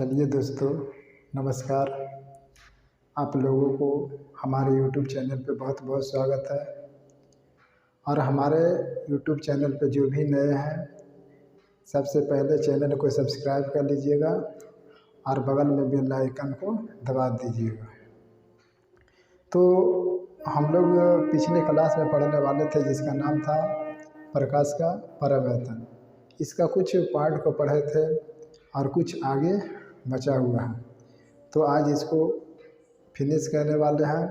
चलिए दोस्तों, नमस्कार। आप लोगों को हमारे यूट्यूब चैनल पे बहुत बहुत स्वागत है। और हमारे यूट्यूब चैनल पे जो भी नए हैं, सबसे पहले चैनल को सब्सक्राइब कर लीजिएगा और बगल में बेल आइकन को दबा दीजिएगा। तो हम लोग पिछले क्लास में पढ़ने वाले थे जिसका नाम था प्रकाश का परावर्तन। इसका कुछ पार्ट को पढ़े थे और कुछ आगे बचा हुआ है, तो आज इसको फिनिश करने वाले हैं।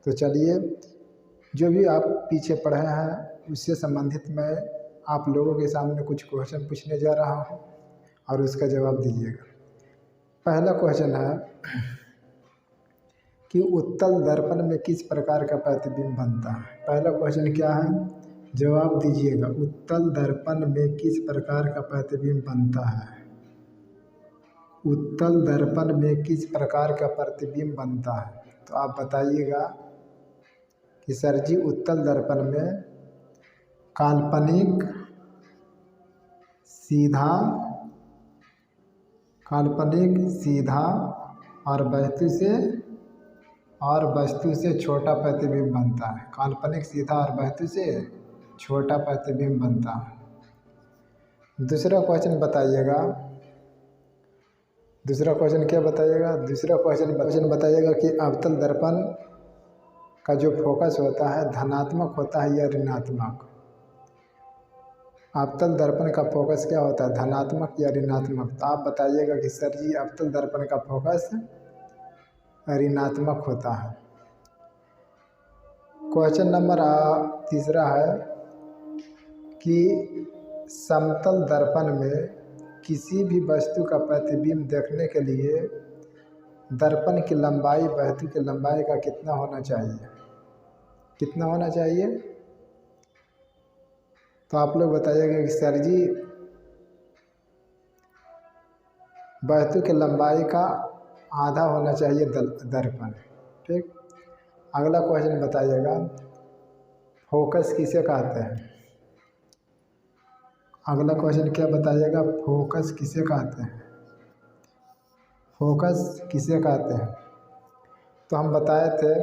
तो चलिए, जो भी आप पीछे पढ़े हैं उससे संबंधित मैं आप लोगों के सामने कुछ क्वेश्चन पूछने जा रहा हूं और उसका जवाब दीजिएगा। पहला क्वेश्चन है कि उत्तल दर्पण में किस प्रकार का प्रतिबिंब बनता है। पहला क्वेश्चन क्या है, जवाब दीजिएगा। उत्तल दर्पण में किस प्रकार का प्रतिबिंब बनता है? उत्तल दर्पण में किस प्रकार का प्रतिबिंब बनता है? तो आप बताइएगा कि सर जी, उत्तल दर्पण में काल्पनिक, सीधा और वस्तु से छोटा प्रतिबिंब बनता है। काल्पनिक, सीधा और वस्तु से छोटा प्रतिबिंब बनता है। दूसरा क्वेश्चन बताइएगा। दूसरा क्वेश्चन क्या बताइएगा? दूसरा क्वेश्चन बताइएगा कि अवतल दर्पण का जो फोकस होता है धनात्मक होता है या ऋणात्मक? अवतल दर्पण का फोकस क्या होता है, धनात्मक या ऋणात्मक? तो आप बताइएगा कि सर जी, अवतल दर्पण का फोकस ऋणात्मक होता है। क्वेश्चन नंबर तीसरा है कि समतल दर्पण में किसी भी वस्तु का प्रतिबिंब देखने के लिए दर्पण की लंबाई वस्तु की लंबाई का कितना होना चाहिए? कितना होना चाहिए? तो आप लोग बताइएगा कि सर जी, वस्तु की लंबाई का आधा होना चाहिए दर्पण। ठीक। अगला क्वेश्चन बताइएगा, फोकस किसे कहते हैं? अगला क्वेश्चन क्या बताइएगा, फोकस किसे कहते हैं? फोकस किसे कहते हैं? तो हम बताए थे,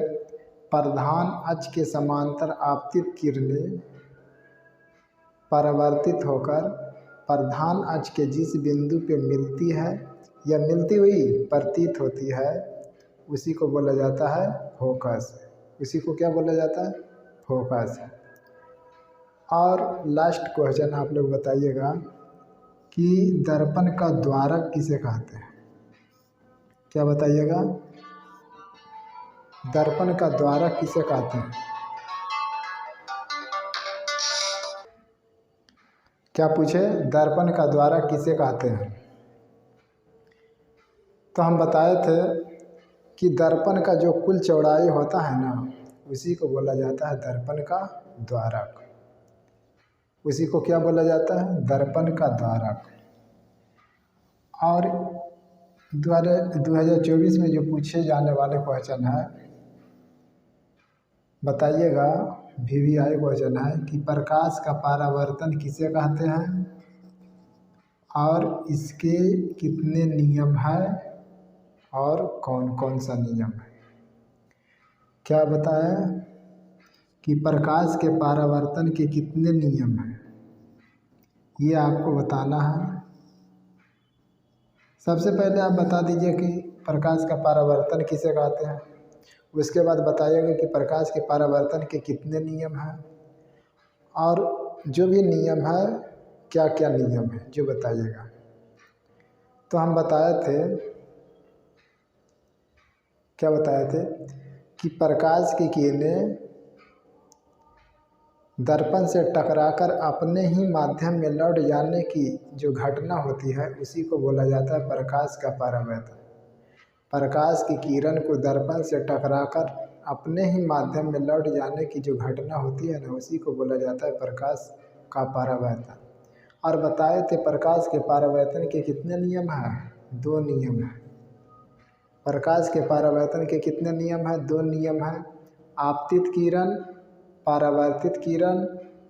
प्रधान अक्ष के समांतर आपतित किरणें परावर्तित होकर प्रधान अक्ष के जिस बिंदु पे मिलती है या मिलती हुई प्रतीत होती है उसी को बोला जाता है फोकस। उसी को क्या बोला जाता है? फोकस। और लास्ट क्वेश्चन आप लोग बताइएगा कि दर्पण का द्वारक किसे कहते हैं? क्या बताइएगा? दर्पण का द्वारक किसे कहते हैं? क्या पूछे? दर्पण का द्वारक किसे कहते हैं? तो हम बताए थे कि दर्पण का जो कुल चौड़ाई होता है ना, उसी को बोला जाता है दर्पण का द्वारक। उसी को क्या बोला जाता है? दर्पण का द्वारक। और 2024 में जो पूछे जाने वाले क्वेश्चन है, बताइएगा, VVI क्वेश्चन है कि प्रकाश का परावर्तन किसे कहते हैं और इसके कितने नियम हैं और कौन कौन सा नियम है? क्या बताया कि प्रकाश के परावर्तन के कितने नियम हैं, ये आपको बताना है। सबसे पहले आप बता दीजिए कि प्रकाश का परावर्तन किसे कहते हैं। उसके बाद बताइएगा कि प्रकाश के परावर्तन के कितने नियम हैं और जो भी नियम है क्या क्या नियम है जो बताइएगा। तो हम बताए थे, क्या बताए थे कि प्रकाश की किरणें दर्पण से टकराकर अपने ही माध्यम में लौट जाने की जो घटना होती है उसी को बोला जाता है प्रकाश का परावर्तन। प्रकाश की किरण को दर्पण से टकराकर अपने ही माध्यम में लौट जाने की जो घटना होती है ना, उसी को बोला जाता है प्रकाश का परावर्तन। और बताए थे प्रकाश के परावर्तन के कितने नियम हैं? 2 नियम हैं। प्रकाश के परावर्तन के कितने नियम हैं? 2 नियम हैं। आपतित किरण, परावर्तित किरण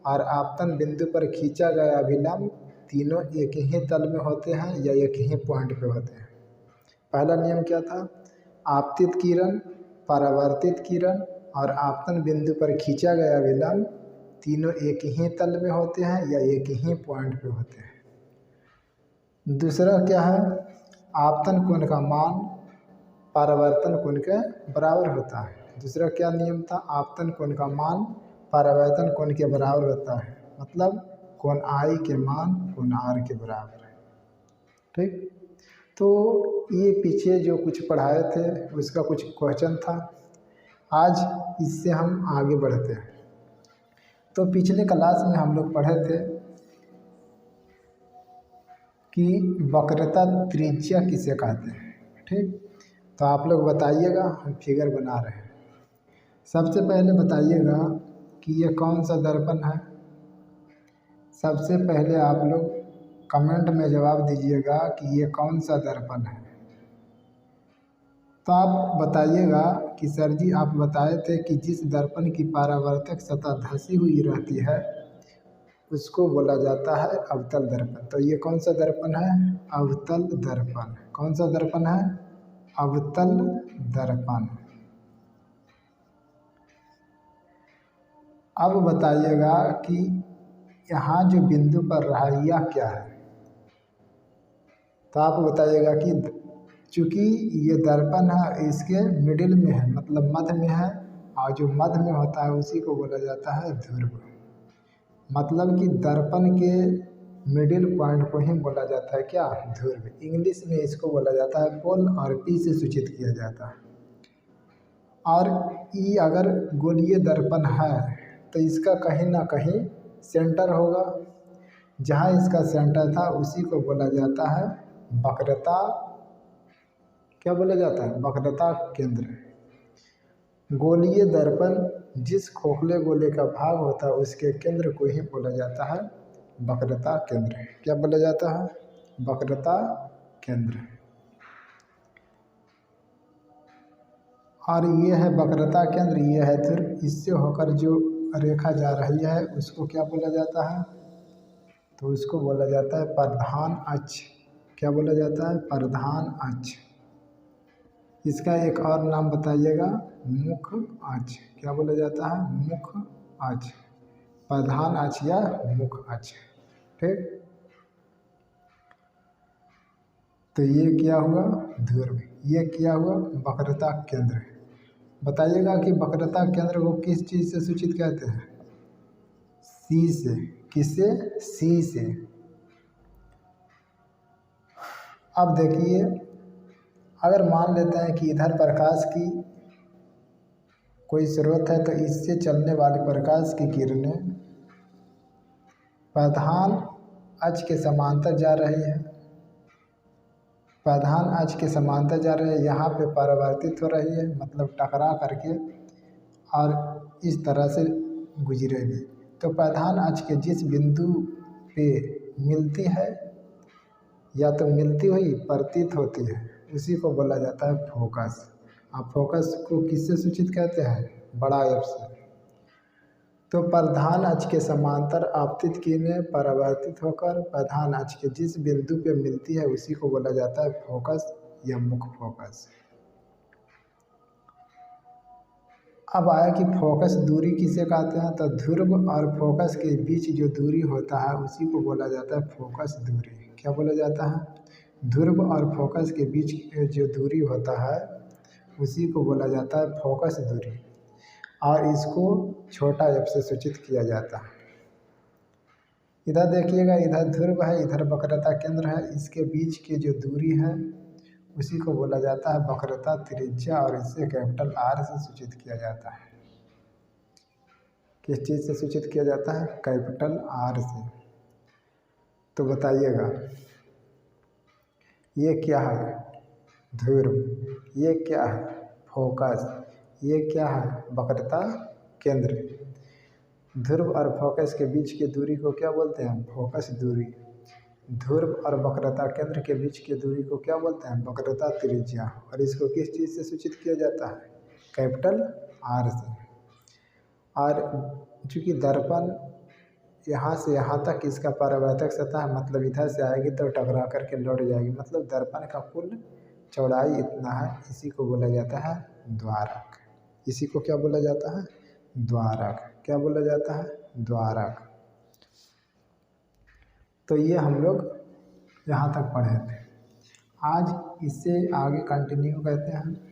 और आपतन बिंदु पर खींचा गया अभिलंब, तीनों एक ही तल में होते हैं या एक ही पॉइंट पे होते हैं। पहला नियम क्या था? आपतित किरण, परावर्तित किरण और आपतन बिंदु पर खींचा गया विलंब तीनों एक ही तल में होते हैं या एक ही पॉइंट पे होते हैं। दूसरा क्या है? आपतन कोण का मान परावर्तन कोण के बराबर होता है। दूसरा क्या नियम था? आपतन कोण का मान परावर्तन कोण के बराबर होता है, मतलब कोण आई के मान कोण आर के बराबर है। ठीक, तो ये पीछे जो कुछ पढ़ाए थे उसका कुछ क्वेश्चन था, आज इससे हम आगे बढ़ते हैं। तो पिछले क्लास में हम लोग पढ़े थे कि वक्रता त्रिज्या किसे कहते हैं। ठीक, तो आप लोग बताइएगा, हम फिगर बना रहे हैं। सबसे पहले बताइएगा कि ये कौन सा दर्पण है। सबसे पहले आप लोग कमेंट में जवाब दीजिएगा कि ये कौन सा दर्पण है। तो आप बताइएगा कि सर जी आप बताए थे कि जिस दर्पण की परावर्तक सतह धंसी हुई रहती है उसको बोला जाता है अवतल दर्पण। तो ये कौन सा दर्पण है? अवतल दर्पण। कौन सा दर्पण है? अवतल दर्पण। अब बताइएगा कि यहाँ जो बिंदु पर रहा यह क्या है। तो आप बताइएगा कि चूँकि ये दर्पण है इसके मिडिल में है, मतलब मध्य में है, और जो मध्य में होता है उसी को बोला जाता है ध्रुव। मतलब कि दर्पण के मिडिल पॉइंट को ही बोला जाता है क्या? ध्रुव। इंग्लिश में इसको बोला जाता है पोल और पी से सूचित किया जाता है। और ई अगर गोलीय दर्पण है तो इसका कहीं ना कहीं सेंटर होगा, जहाँ इसका सेंटर था उसी को बोला जाता है वक्रता। क्या बोला जाता है? वक्रता केंद्र। गोलीय दर्पण जिस खोखले गोले का भाग होता है उसके केंद्र को ही बोला जाता है वक्रता केंद्र। क्या बोला जाता है? वक्रता केंद्र। और ये है वक्रता केंद्र, ये है ध्रुव। इससे होकर जो रेखा जा रही है उसको क्या बोला जाता है? तो उसको बोला जाता है प्रधान अक्ष। क्या बोला जाता है? प्रधान अक्ष। इसका एक और नाम बताइएगा, मुख्य अक्ष। क्या बोला जाता है? मुख्य अक्ष, प्रधान अक्ष या मुख्य अक्ष। ठीक, तो ये क्या हुआ? ध्रुव। ये क्या हुआ? वक्रता केंद्र। बताइएगा कि वक्रता केंद्र को किस चीज़ से सूचित कहते हैं? सी से। किससे? सी से। अब देखिए, अगर मान लेते हैं कि इधर प्रकाश की कोई स्रोत है तो इससे चलने वाली प्रकाश की किरणें प्रधान अक्ष के समांतर जा रही है। प्रधान अक्ष के समांतर जा रही है, यहाँ पे परावर्तित हो रही है, मतलब टकरा करके और इस तरह से गुजरेगी। तो प्रधान अक्ष के जिस बिंदु पे मिलती है या तो मिलती हुई प्रतीत होती है उसी को बोला जाता है फोकस। आप फोकस को किससे सूचित कहते हैं? बड़ा एफ से। तो प्रधान अक्ष के समांतर आपतित किरणें परावर्तित होकर प्रधान अक्ष के जिस बिंदु पे मिलती है उसी को बोला जाता है फोकस या मुख्य फोकस। अब आया कि फोकस दूरी किसे कहते हैं? तो ध्रुव और फोकस के बीच जो दूरी होता है उसी को बोला जाता है फोकस दूरी। क्या बोला जाता है? ध्रुव और फोकस के बीच जो दूरी होता है उसी को बोला जाता है फोकस दूरी, और इसको छोटा एफ से सूचित किया जाता है। इधर देखिएगा, इधर ध्रुव है, इधर वक्रता केंद्र है, इसके बीच की जो दूरी है उसी को बोला जाता है वक्रता त्रिज्या, और इसे कैपिटल आर से सूचित किया जाता है। किस चीज़ से सूचित किया जाता है? कैपिटल आर से। तो बताइएगा ये क्या है? ध्रुव। ये क्या है? फोकस। ये क्या है? वक्रता केंद्र। ध्रुव और फोकस के बीच की दूरी को क्या बोलते हैं? फोकस दूरी। ध्रुव और वक्रता केंद्र के बीच की दूरी को क्या बोलते हैं? वक्रता त्रिज्या। और इसको किस चीज़ से सूचित किया जाता है? कैपिटल आर से। और चूँकि दर्पण यहाँ से यहाँ तक इसका परावर्तक सतह, मतलब इधर से आएगी तो टकरा करके लौट जाएगी, मतलब दर्पण का कुल चौड़ाई इतना है, इसी को बोला जाता है द्वारक। इसी को क्या बोला जाता है? द्वारक। क्या बोला जाता है? द्वारक। तो ये हम लोग यहाँ तक पढ़े थे। आज इससे आगे कंटिन्यू करते हैं।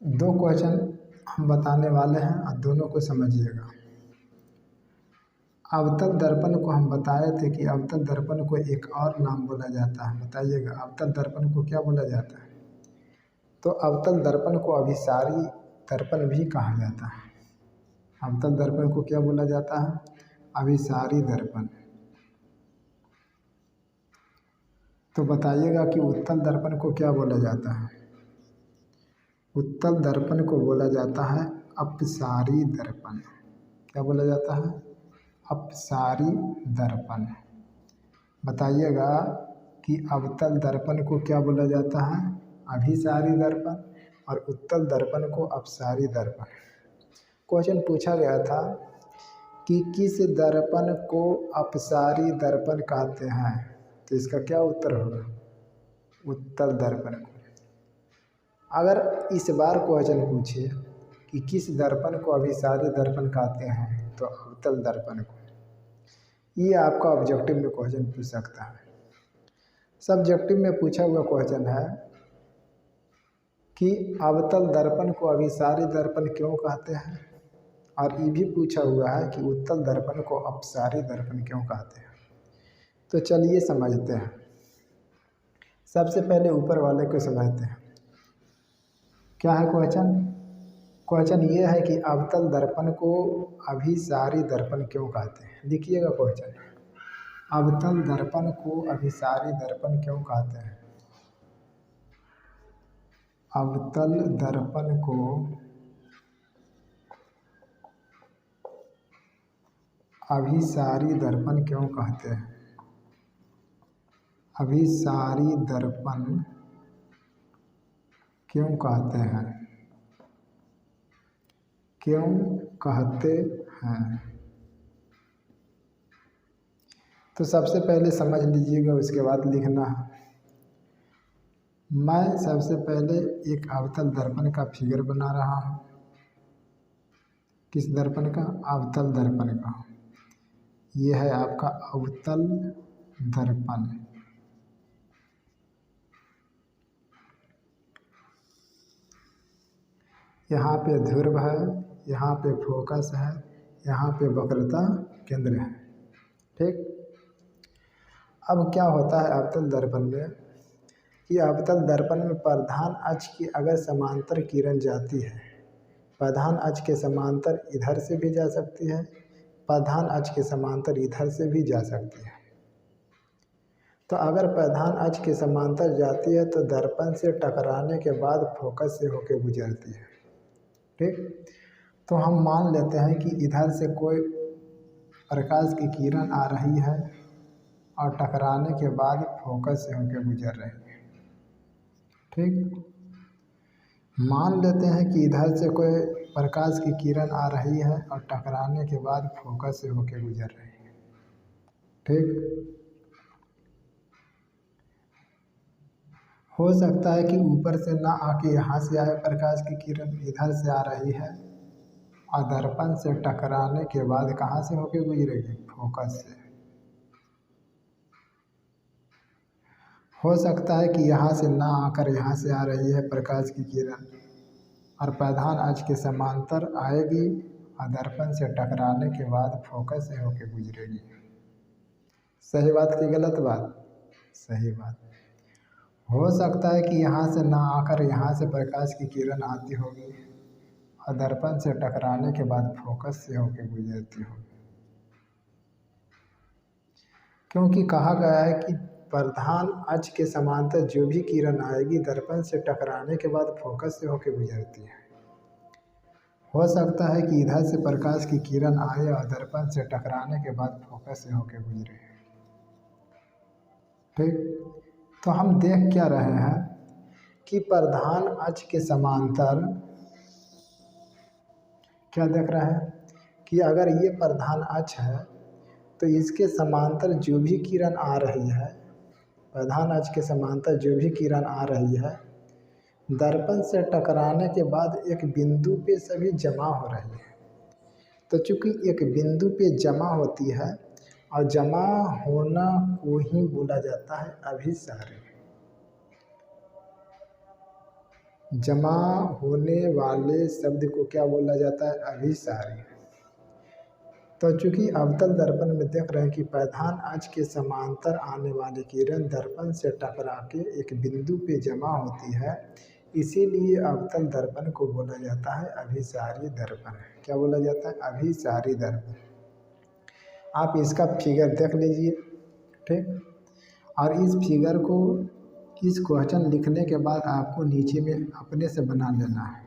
दो क्वेश्चन हम बताने वाले हैं और दोनों को समझिएगा। अवतल दर्पण को हम बताए थे कि अवतल दर्पण को एक और नाम बोला जाता है। बताइएगा अवतल दर्पण को क्या बोला जाता है? तो अवतल दर्पण को अभिसारी दर्पण भी कहा जाता है। अवतल दर्पण को क्या बोला जाता है? अभिसारी दर्पण। तो बताइएगा कि उत्तल दर्पण को क्या बोला जाता है? उत्तल दर्पण को बोला जाता है अपसारी दर्पण। क्या बोला जाता है? अपसारी दर्पण। बताइएगा कि अवतल दर्पण को क्या बोला जाता है? अभिसारी दर्पण। और उत्तल दर्पण को अपसारी दर्पण। क्वेश्चन पूछा गया था कि किस दर्पण को अपसारी दर्पण कहते हैं? तो इसका क्या उत्तर होगा? उत्तल दर्पण को। अगर इस बार क्वेश्चन पूछे कि किस दर्पण को अभिसारी दर्पण कहते हैं, तो अवतल दर्पण को। ये आपका ऑब्जेक्टिव में क्वेश्चन पूछ सकता है। सब्जेक्टिव में पूछा हुआ क्वेश्चन है कि अवतल दर्पण को अभिसारी दर्पण क्यों कहते हैं, और ये भी पूछा हुआ है कि उत्तल दर्पण को अपसारी दर्पण क्यों कहते हैं। तो चलिए समझते हैं। सबसे पहले ऊपर वाले को समझते हैं। क्या है क्वेश्चन? क्वेश्चन ये है कि अवतल दर्पण को अभिसारी दर्पण क्यों कहते हैं। लिखिएगा क्वेश्चन, अवतल दर्पण को अभिसारी दर्पण क्यों कहते हैं? अवतल दर्पण को अभिसारी दर्पण क्यों कहते हैं? अभिसारी दर्पण क्यों कहते हैं? क्यों कहते हैं? तो सबसे पहले समझ लीजिएगा, उसके बाद लिखना है। मैं सबसे पहले एक अवतल दर्पण का फिगर बना रहा हूँ। किस दर्पण का? अवतल दर्पण का। ये है आपका अवतल दर्पण। यहाँ पे ध्रुव है, यहाँ पे फोकस है, यहाँ पे वक्रता केंद्र है। ठीक। अब क्या होता है अवतल दर्पण में कि अवतल दर्पण में प्रधान अक्ष की अगर समांतर किरण जाती है, प्रधान अक्ष के समांतर इधर से भी जा सकती है, प्रधान अक्ष के समांतर इधर से भी जा सकती है। तो अगर प्रधान अक्ष के समांतर जाती है तो दर्पण से टकराने के बाद फोकस से होकर गुजरती है। ठीक। तो हम मान लेते हैं कि इधर से कोई प्रकाश की किरण आ रही है और टकराने के बाद फोकस से होकर गुजर रही है। ठीक। मान लेते हैं कि इधर से कोई प्रकाश की किरण आ रही है और टकराने के बाद फोकस से होकर गुजर रही है। ठीक। हो सकता है कि ऊपर से ना आके यहाँ से आए प्रकाश की किरण, इधर से आ रही है और दर्पण से टकराने के बाद कहाँ से होके गुजरेगी? फोकस से। हो सकता है कि यहाँ से ना आकर यहाँ से आ रही है प्रकाश की किरण और प्रधान अक्ष के समांतर आएगी और दर्पण से टकराने के बाद फोकस से होके गुजरेगी। सही बात कि गलत बात? सही बात। हो सकता है कि यहाँ से ना आकर यहाँ से प्रकाश की किरण आती होगी और दर्पण से टकराने के बाद फोकस से होकर गुजरती होगी। क्योंकि कहा गया है कि प्रधान अक्ष के समांतर जो भी किरण आएगी दर्पण से टकराने के बाद फोकस से होकर गुजरती है। हो सकता है कि इधर से प्रकाश की किरण आए और दर्पण से टकराने के बाद फोकस से होकर गुजरे। ठीक। तो हम देख क्या रहे हैं कि प्रधान अक्ष के समांतर क्या देख रहे हैं? कि अगर ये प्रधान अक्ष है तो इसके समांतर जो भी किरण आ रही है, प्रधान अक्ष के समांतर जो भी किरण आ रही है, दर्पण से टकराने के बाद एक बिंदु पे सभी जमा हो रही है। तो चूंकि एक बिंदु पे जमा होती है और जमा होना को ही बोला जाता है अभिसारी। जमा होने वाले शब्द को क्या बोला जाता है? अभिसारी। तो चूंकि अवतल दर्पण में देख रहे हैं कि प्रधान अक्ष के समांतर आने वाली किरण दर्पण से टकरा के एक बिंदु पे जमा होती है, इसीलिए अवतल दर्पण को बोला जाता है अभिसारी दर्पण। क्या बोला जाता है? अभिसारी दर्पण। आप इसका फिगर देख लीजिए, ठीक। और इस फिगर को, इस क्वेश्चन लिखने के बाद आपको नीचे में अपने से बना लेना है।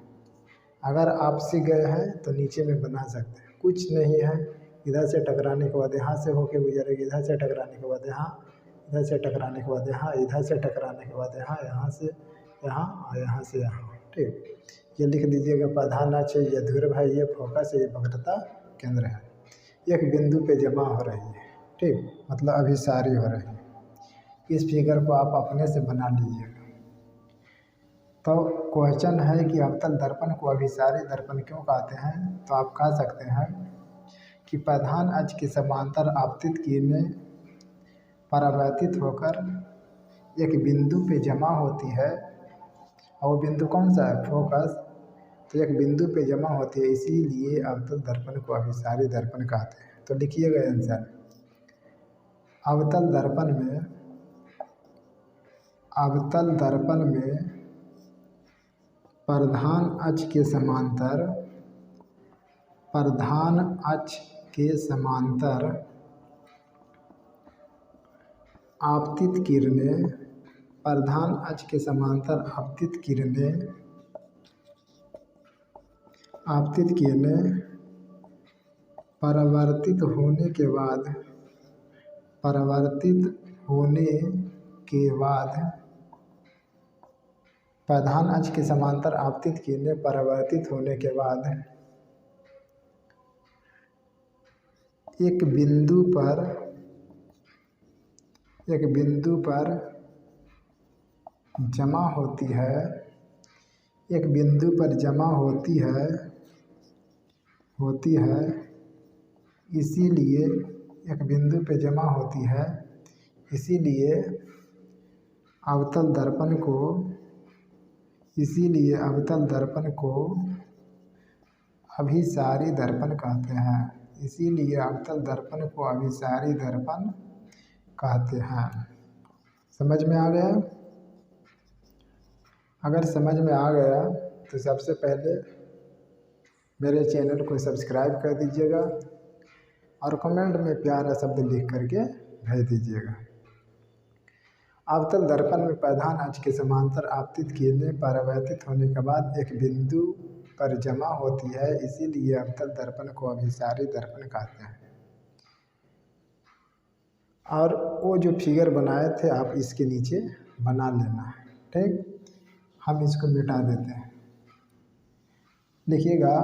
अगर आपसे गए हैं तो नीचे में बना सकते हैं, कुछ नहीं है। इधर से टकराने के बाद यहाँ से होके गुजरेगी, इधर से टकराने के बाद यहाँ, इधर से टकराने के बाद यहाँ, इधर से टकराने के बाद यहाँ, यहाँ से यहाँ और यहाँ से यहाँ, ठीक। ये लिख दीजिएगा प्रधान अक्ष, ये ध्रुव है, ये फोकस है, ये वक्रता केंद्र है। एक बिंदु पे जमा हो रही है, ठीक, मतलब अभिसारी हो रही है। इस फिगर को आप अपने से बना लीजिएगा। तो क्वेश्चन है कि अवतल दर्पण को अभिसारी दर्पण क्यों कहते हैं? तो आप कह सकते हैं कि प्रधान अक्ष के समांतर आपतित किरणें परावर्तित होकर एक बिंदु पे जमा होती है, और वो बिंदु कौन सा है? फोकस। तो एक बिंदु पे जमा होती है, इसीलिए अवतल दर्पण को अभिसारी दर्पण कहते हैं। तो लिखिएगा आंसर। अवतल दर्पण में, अवतल दर्पण में प्रधान अक्ष के समांतर, प्रधान अक्ष के समांतर आपतित किरणें, प्रधान अक्ष के समांतर आपतित किरणें, आपतित किरणें परावर्तित होने के बाद, परावर्तित होने के बाद, प्रधान अक्ष के समांतर आपतित किरणें परावर्तित होने के बाद एक बिंदु पर, एक बिंदु पर जमा होती है, एक बिंदु पर जमा होती है, होती है, इसीलिए एक बिंदु पे जमा होती है, इसीलिए अवतल दर्पण को, इसीलिए अवतल दर्पण को अभिसारी दर्पण कहते हैं। इसीलिए अवतल दर्पण को अभिसारी दर्पण कहते हैं। समझ में आ गया? अगर समझ में आ गया तो सबसे पहले मेरे चैनल को सब्सक्राइब कर दीजिएगा और कमेंट में प्यारा शब्द लिख करके भेज दीजिएगा। अवतल दर्पण में प्रधान अक्ष के समांतर आपतित किरणें परावर्तित होने के बाद एक बिंदु पर जमा होती है, इसीलिए अवतल दर्पण को अभिसारी दर्पण कहते हैं। और वो जो फिगर बनाए थे आप इसके नीचे बना लेना, ठीक। हम इसको मिटा देते हैं। लिखिएगा,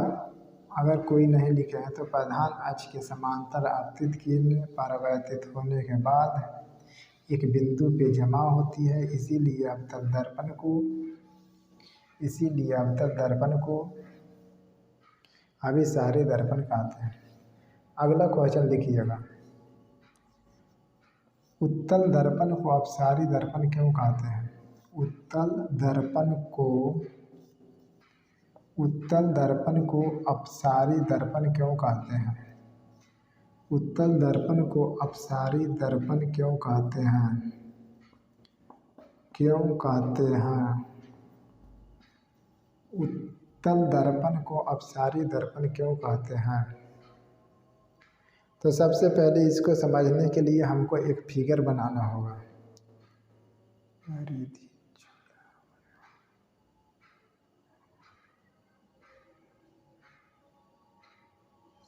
अगर कोई नहीं लिखे हैं तो प्रधान अक्ष के समांतर आपतित किरणें परावर्तित होने के बाद एक बिंदु पे जमा होती है, इसीलिए अवतल दर्पण को, इसीलिए अवतल दर्पण को अभिसारी दर्पण कहते हैं। अगला क्वेश्चन लिखिएगा, उत्तल दर्पण को अपसारी दर्पण क्यों कहते हैं? उत्तल दर्पण को, उत्तल दर्पण को अपसारी दर्पण क्यों कहते हैं? उत्तल दर्पण को अपसारी दर्पण क्यों कहते हैं? क्यों कहते हैं? उत्तल दर्पण को अपसारी दर्पण क्यों कहते हैं? तो सबसे पहले इसको समझने के लिए हमको एक फिगर बनाना होगा।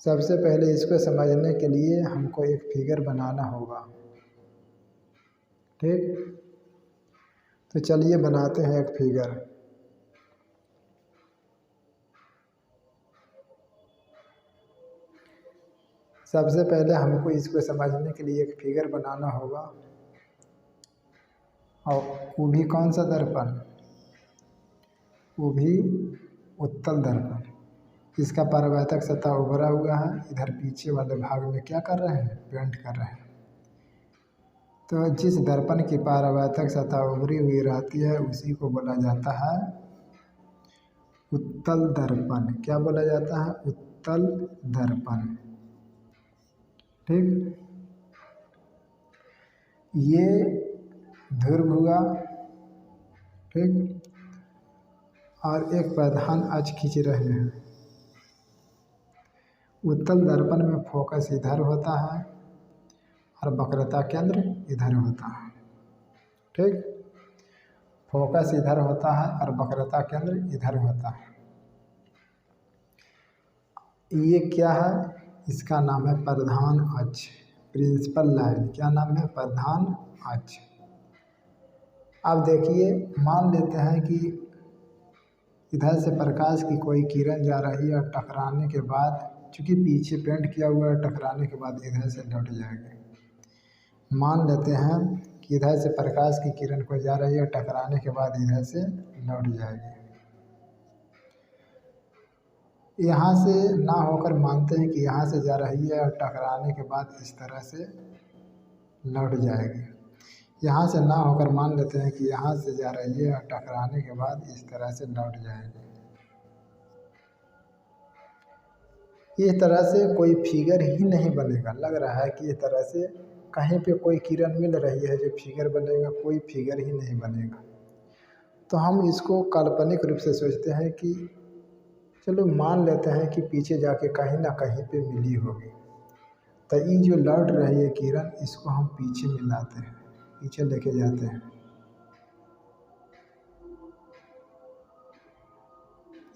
सबसे पहले इसको समझने के लिए हमको एक फिगर बनाना होगा, ठीक। तो चलिए बनाते हैं एक फिगर। सबसे पहले हमको इसको समझने के लिए एक फिगर बनाना होगा, और वो भी कौन सा दर्पण, वो भी उत्तल दर्पण। इसका परावर्तक सतह उभरा हुआ है, इधर पीछे वाले भाग में क्या कर रहे हैं, पेंट कर रहे हैं। तो जिस दर्पण की परावर्तक सतह उभरी हुई रहती है उसी को बोला जाता है उत्तल दर्पण। क्या बोला जाता है, उत्तल दर्पण। ठीक, ये ध्रुव हुआ, ठीक, और एक प्रधान अक्ष खींच रहे हैं। उत्तल दर्पण में फोकस इधर होता है और वक्रता केंद्र इधर होता है। ठीक, फोकस इधर होता है और वक्रता केंद्र इधर होता है। ये क्या है, इसका नाम है प्रधान अक्ष, प्रिंसिपल लाइन। क्या नाम है, प्रधान अक्ष। अब देखिए, मान लेते हैं कि इधर से प्रकाश की कोई किरण जा रही है और टकराने के बाद, चूँकि पीछे पेंट किया हुआ है, टकराने के बाद इधर से लौट जाएगी। मान लेते हैं कि इधर से प्रकाश की किरण को जा रही है, टकराने के बाद इधर से लौट जाएगी। यहाँ से ना होकर मानते हैं कि यहाँ से जा रही है और टकराने के बाद इस तरह से लौट जाएगी। यहाँ से ना होकर मान लेते हैं कि यहाँ से जा रही है और टकराने के बाद इस तरह से लौट जाएगी। इस तरह से कोई फिगर ही नहीं बनेगा। लग रहा है कि इस तरह से कहीं पे कोई किरण मिल रही है जो फिगर बनेगा, कोई फिगर ही नहीं बनेगा। तो हम इसको काल्पनिक रूप से सोचते हैं कि चलो मान लेते हैं कि पीछे जाके कहीं ना कहीं पे मिली होगी। तो ये जो लौट रही है किरण, इसको हम पीछे मिलाते हैं, पीछे लेके जाते हैं।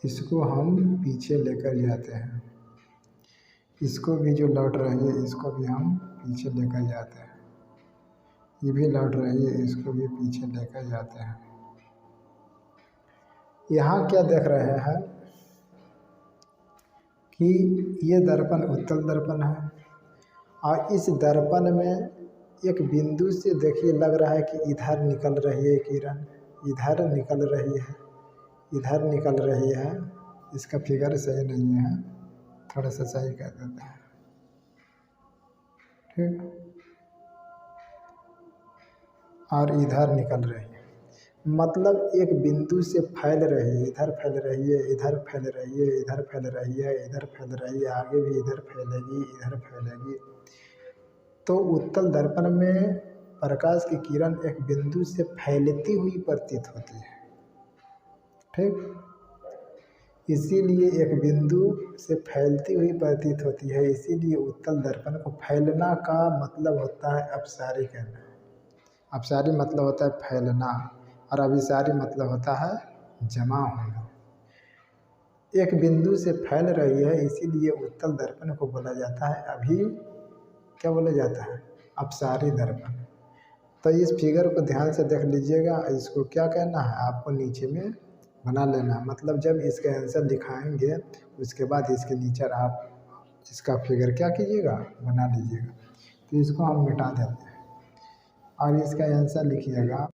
इसको हम पीछे लेकर जाते हैं। इसको भी जो लौट रही है इसको भी हम पीछे लेकर जाते हैं। ये भी लौट रही है, इसको भी पीछे लेकर जाते हैं। यहाँ क्या देख रहे हैं कि ये दर्पण उत्तल दर्पण है, और इस दर्पण में एक बिंदु से देखिए लग रहा है कि इधर निकल रही है किरण, इधर निकल रही है, इधर निकल रही है। इसका फिगर सही नहीं है, थोड़ा सा सही कर देते हैं। ठीक, और इधर निकल रही है, मतलब एक बिंदु से फैल रही है, इधर फैल रही है, इधर फैल रही है, इधर फैल रही है, इधर फैल रही है, आगे भी इधर फैलेगी, इधर फैलेगी। तो उत्तल दर्पण में प्रकाश की किरण एक बिंदु से फैलती हुई प्रतीत होती है। ठीक, इसीलिए एक बिंदु से फैलती हुई प्रतीत होती है, इसीलिए उत्तल दर्पण को फैलना का मतलब होता है अपसारी कहना। अपसारी मतलब होता है फैलना, और अभिसारी मतलब होता है जमा होना। एक बिंदु से फैल रही है, इसीलिए उत्तल दर्पण को बोला जाता है अभी क्या बोला जाता है, अपसारी दर्पण। तो इस फिगर को ध्यान से देख लीजिएगा, इसको क्या कहना है आपको नीचे में बना लेना है। मतलब जब इसका आंसर दिखाएंगे उसके बाद इसके नीचे आप इसका फिगर क्या कीजिएगा, बना लीजिएगा। तो इसको हम मिटा देते हैं और इसका आंसर लिखिएगा।